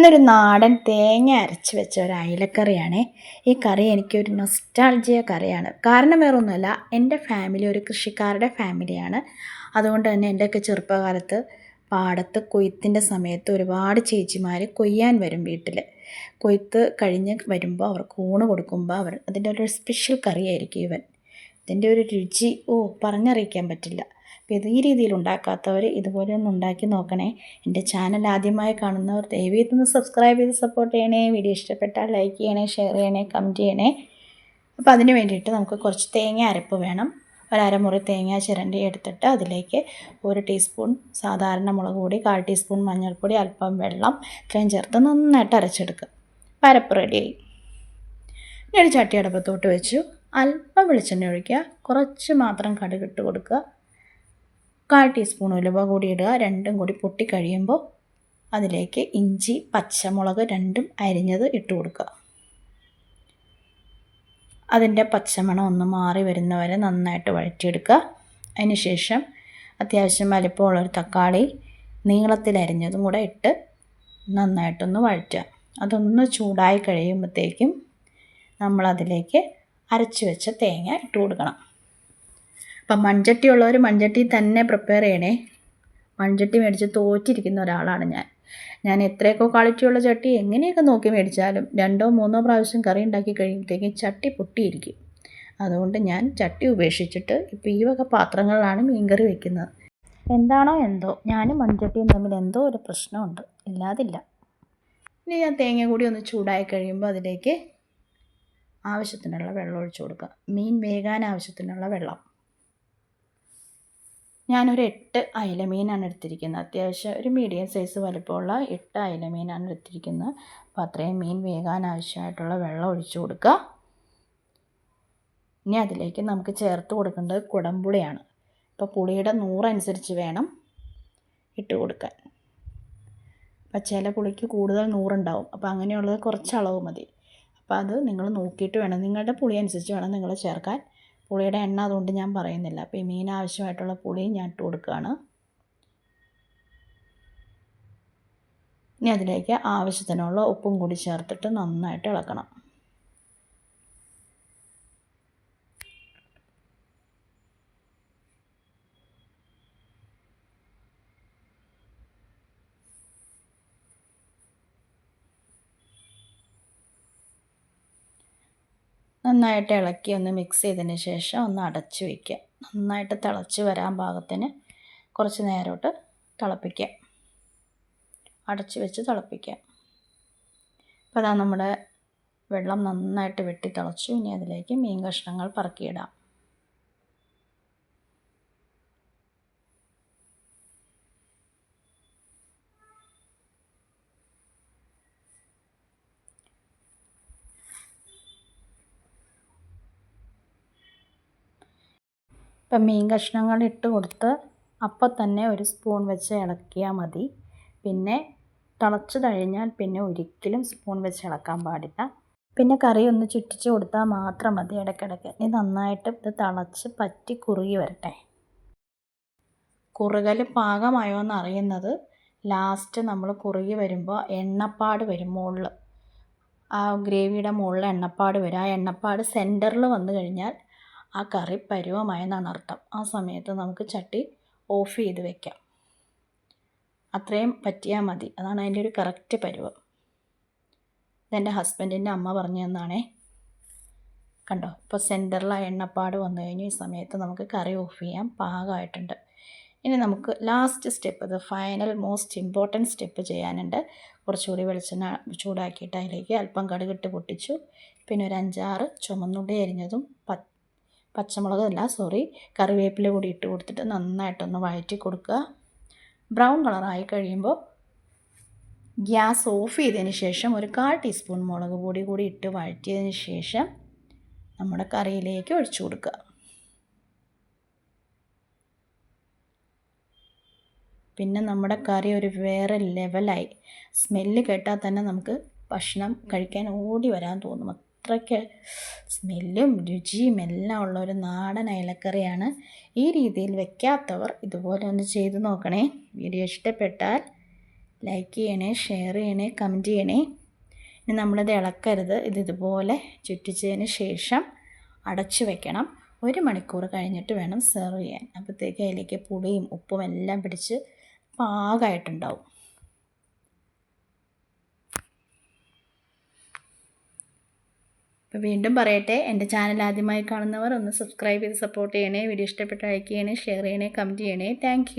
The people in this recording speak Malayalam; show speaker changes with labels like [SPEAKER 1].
[SPEAKER 1] ഇന്നൊരു നാടൻ തേങ്ങ അരച്ച് വെച്ച ഒരു അയിലക്കറിയാണേ. ഈ കറി എനിക്കൊരു നൊസ്റ്റാൾജിയ കറിയാണ്. കാരണം വേറൊന്നുമല്ല, എൻ്റെ ഫാമിലി ഒരു കൃഷിക്കാരുടെ ഫാമിലിയാണ്. അതുകൊണ്ട് തന്നെ എൻ്റെയൊക്കെ ചെറുപ്പകാലത്ത് പാടത്ത് കൊയ്ത്തിൻ്റെ സമയത്ത് ഒരുപാട് ചേച്ചിമാർ കൊയ്യാൻ വരും വീട്ടിൽ. കൊയ്ത്ത് കഴിഞ്ഞ് വരുമ്പോൾ അവർക്ക് ഊണ് കൊടുക്കുമ്പോൾ അതിൻ്റെ ഒരു സ്പെഷ്യൽ കറിയായിരിക്കും ഇവൻ. ഇതിൻ്റെ ഒരു രുചി പറഞ്ഞറിയിക്കാൻ പറ്റില്ല. അപ്പോൾ ഈ രീതിയിൽ ഉണ്ടാക്കാത്തവർ ഇതുപോലെ ഒന്ന് ഉണ്ടാക്കി നോക്കണേ. എൻ്റെ ചാനൽ ആദ്യമായി കാണുന്നവർ ദയവേത് ഒന്ന് സബ്സ്ക്രൈബ് ചെയ്ത് സപ്പോർട്ട് ചെയ്യണേ. വീഡിയോ ഇഷ്ടപ്പെട്ടാൽ ലൈക്ക് ചെയ്യണേ, ഷെയർ ചെയ്യണേ, കമൻറ്റ് ചെയ്യണേ. അപ്പോൾ അതിന് വേണ്ടിയിട്ട് നമുക്ക് കുറച്ച് തേങ്ങ അരപ്പ് വേണം. ഒരമുറി തേങ്ങ ചിരണ്ടി എടുത്തിട്ട് അതിലേക്ക് 1 ടീസ്പൂൺ സാധാരണ മുളക് പൊടി, 1/4 ടീസ്പൂൺ മഞ്ഞൾപ്പൊടി, അല്പം വെള്ളം ഇത്രയും ചേർത്ത് നന്നായിട്ട് അരച്ചെടുക്കുക. അരപ്പ് റെഡിയായി. ഇനി ഒരു ചട്ടി അടുപ്പത്തോട്ട് വെച്ചു. അല്പം വെളിച്ചെണ്ണ ഒഴിക്കുക. കുറച്ച് മാത്രം കടുകിട്ട് കൊടുക്കുക. 1/4 ടീസ്പൂൺ ഉലുവ കൂടി ഇടുക. രണ്ടും കൂടി പൊട്ടി കഴിയുമ്പോൾ അതിലേക്ക് ഇഞ്ചി, പച്ചമുളക് രണ്ടും അരിഞ്ഞത് ഇട്ട് കൊടുക്കുക. അതിൻ്റെ പച്ചമണം ഒന്ന് മാറി വരുന്നവരെ നന്നായിട്ട് വഴറ്റിയെടുക്കുക. അതിന് ശേഷം അത്യാവശ്യം വലിപ്പമുള്ളൊരു തക്കാളി നീളത്തിലരിഞ്ഞതും കൂടെ ഇട്ട് നന്നായിട്ടൊന്ന് വഴറ്റുക. അതൊന്ന് ചൂടായി കഴിയുമ്പോഴത്തേക്കും നമ്മളതിലേക്ക് അരച്ച് വെച്ച തേങ്ങ ഇട്ട് കൊടുക്കണം. അപ്പം മൺചട്ടി ഉള്ളവർ മൺചട്ടി തന്നെ പ്രിപ്പയർ ചെയ്യണേ. മൺചട്ടി മേടിച്ച് തോറ്റിരിക്കുന്ന ഒരാളാണ് ഞാൻ എത്രയൊക്കെ ക്വാളിറ്റിയുള്ള ചട്ടി എങ്ങനെയൊക്കെ നോക്കി മേടിച്ചാലും 2 or 3 പ്രാവശ്യം കറി ഉണ്ടാക്കി കഴിയുമ്പോഴത്തേക്കും ചട്ടി പൊട്ടിയിരിക്കും. അതുകൊണ്ട് ഞാൻ ചട്ടി ഉപേക്ഷിച്ചിട്ട് ഇപ്പോൾ ഈ വക പാത്രങ്ങളിലാണ് മീൻകറി വയ്ക്കുന്നത്. എന്താണോ എന്തോ ഞാനും മൺചട്ടിയും തമ്മിൽ എന്തോ ഒരു പ്രശ്നമുണ്ട്, ഇല്ലാതില്ല. ഇനി ഞാൻ തേങ്ങ കൂടി ഒന്ന് ചൂടായി കഴിയുമ്പോൾ അതിലേക്ക് ആവശ്യത്തിനുള്ള വെള്ളം ഒഴിച്ചു കൊടുക്കുക. മീൻ വേകാൻ ആവശ്യത്തിനുള്ള വെള്ളം. ഞാനൊരു 8 അയിലമീനാണ് എടുത്തിരിക്കുന്നത്. അത്യാവശ്യം ഒരു മീഡിയം സൈസ് വലിപ്പമുള്ള 8 അയിലമീനാണ് എടുത്തിരിക്കുന്നത്. അപ്പോൾ അത്രയും മീൻ വേകാൻ ആവശ്യമായിട്ടുള്ള വെള്ളം ഒഴിച്ചു കൊടുക്കുക. ഇനി അതിലേക്ക് നമുക്ക് ചേർത്ത് കൊടുക്കേണ്ടത് കുടംപുളിയാണ്. അപ്പോൾ പുളിയുടെ 100 അനുസരിച്ച് വേണം ഇട്ട് കൊടുക്കാൻ. അപ്പോൾ ചില പുളിക്ക് കൂടുതൽ 100 ഉണ്ടാവും. അപ്പോൾ അങ്ങനെയുള്ളത് കുറച്ച് അളവ് മതി. അപ്പോൾ അത് നിങ്ങൾ നോക്കിയിട്ട് വേണം, നിങ്ങളുടെ പുളി അനുസരിച്ച് വേണം നിങ്ങൾ ചേർക്കാൻ. പുളിയുടെ എണ്ണ അതുകൊണ്ട് ഞാൻ പറയുന്നില്ല. അപ്പോൾ ഈ മീൻ ആവശ്യമായിട്ടുള്ള പുളി ഞാൻ ഇട്ട് കൊടുക്കുകയാണ്. ഇനി അതിലേക്ക് ആവശ്യത്തിനുള്ള ഉപ്പും കൂടി ചേർത്തിട്ട് നന്നായിട്ട് ഇളക്കണം. നന്നായിട്ട് ഇളക്കി ഒന്ന് മിക്സ് ചെയ്തതിന് ശേഷം ഒന്ന് അടച്ച് വയ്ക്കുക. നന്നായിട്ട് തിളച്ച് വരാൻ പാകത്തിന് കുറച്ച് നേരോട്ട് തിളപ്പിക്കുക. അടച്ച് വെച്ച് തിളപ്പിക്കുക. അപ്പോൾ അതാ നമ്മുടെ വെള്ളം നന്നായിട്ട് വെട്ടി തിളച്ചു. ഇനി അതിലേക്ക് മീൻ കഷ്ണങ്ങൾ പറക്കിയിടാം. ഇപ്പം മീൻ കഷ്ണങ്ങൾ ഇട്ട് കൊടുത്ത് അപ്പം തന്നെ ഒരു സ്പൂൺ വെച്ച് ഇളക്കിയാൽ മതി. പിന്നെ തിളച്ച് കഴിഞ്ഞാൽ പിന്നെ ഒരിക്കലും സ്പൂൺ വെച്ച് ഇളക്കാൻ പാടില്ല. പിന്നെ കറി ഒന്ന് ചുറ്റിച്ച് കൊടുത്താൽ മാത്രം മതി ഇടയ്ക്കിടയ്ക്ക്. ഇനി നന്നായിട്ട് ഇത് തിളച്ച് പറ്റി കുറുകി വരട്ടെ. കുറുകൽ പാകമായോ എന്ന് അറിയുന്നത് ലാസ്റ്റ് നമ്മൾ കുറുകി വരുമ്പോൾ എണ്ണപ്പാട് വരും മുകളിൽ. ആ ഗ്രേവിയുടെ മുകളിൽ എണ്ണപ്പാട് വരും. ആ എണ്ണപ്പാട് സെൻറ്ററിൽ വന്നു കഴിഞ്ഞാൽ ആ കറി പരുവമായെന്നാണ് അർത്ഥം. ആ സമയത്ത് നമുക്ക് ചട്ടി ഓഫ് ചെയ്ത് വെക്കാം. അത്രയും പറ്റിയാൽ മതി. അതാണ് അതിൻ്റെ ഒരു കറക്റ്റ് പരുവം. ഇതെൻ്റെ ഹസ്ബൻഡിൻ്റെ അമ്മ പറഞ്ഞു തന്നാണേ. കണ്ടോ, ഇപ്പോൾ സെൻറ്ററിൽ ആ എണ്ണപ്പാട് വന്നു കഴിഞ്ഞു. ഈ സമയത്ത് നമുക്ക് കറി ഓഫ് ചെയ്യാം. പാകമായിട്ടുണ്ട്. ഇനി നമുക്ക് ലാസ്റ്റ് സ്റ്റെപ്പ്, ഇത് ഫൈനൽ മോസ്റ്റ് ഇമ്പോർട്ടൻറ്റ് സ്റ്റെപ്പ് ചെയ്യാനുണ്ട്. കുറച്ചുകൂടി വെളിച്ചെണ്ണ ചൂടാക്കിയിട്ട് അതിലേക്ക് അല്പം കടുകിട്ട് പൊട്ടിച്ചു. പിന്നെ ഒരു 5-6 ചുമന്നുള്ളി അരിഞ്ഞതും കറിവേപ്പില കൂടി ഇട്ട് കൊടുത്തിട്ട് നന്നായിട്ടൊന്ന് വഴറ്റി കൊടുക്കുക. ബ്രൗൺ കളറായി കഴിയുമ്പോൾ ഗ്യാസ് ഓഫ് ചെയ്തതിന് ശേഷം ഒരു 1/4 ടീസ്പൂൺ മുളക് പൊടി കൂടി ഇട്ട് വഴറ്റിയതിന് ശേഷം നമ്മുടെ കറിയിലേക്ക് ഒഴിച്ചു കൊടുക്കുക. പിന്നെ നമ്മുടെ കറി ഒരു വേറെ ലെവലായി. സ്മെല്ല് കേട്ടാൽ തന്നെ നമുക്ക് ഭക്ഷണം കഴിക്കാൻ ഓടി വരാൻ തോന്നും. അത്രയ്ക്ക് സ്മെല്ലും രുചിയും എല്ലാം ഉള്ള ഒരു നാടൻ അയിലക്കറിയാണ്. ഈ രീതിയിൽ വെക്കാത്തവർ ഇതുപോലെ ഒന്ന് ചെയ്ത് നോക്കണേ. വീഡിയോ ഇഷ്ടപ്പെട്ടാൽ ലൈക്ക് ചെയ്യണേ, ഷെയർ ചെയ്യണേ, കമൻറ്റ് ചെയ്യണേ. ഇനി നമ്മളിത് ഇളക്കരുത്. ഇതുപോലെ ചുറ്റിച്ചതിന് ശേഷം അടച്ചു വെക്കണം. 1 മണിക്കൂർ കഴിഞ്ഞിട്ട് വേണം സെർവ് ചെയ്യാൻ. അപ്പോഴത്തേക്ക് അതിലേക്ക് പുളിയും ഉപ്പും എല്ലാം പിടിച്ച് പാകമായിട്ടുണ്ടാവും. അപ്പോൾ വീണ്ടും പറയട്ടെ, എൻ്റെ ചാനൽ ആദ്യമായി കാണുന്നവർ ഒന്ന് സബ്സ്ക്രൈബ് ചെയ്ത് സപ്പോർട്ട് ചെയ്യണേ. വീഡിയോ ഇഷ്ടപ്പെട്ട ലൈക്ക് ചെയ്യണേ, ഷെയർ ചെയ്യണേ, കമൻറ്റ് ചെയ്യണേ. താങ്ക്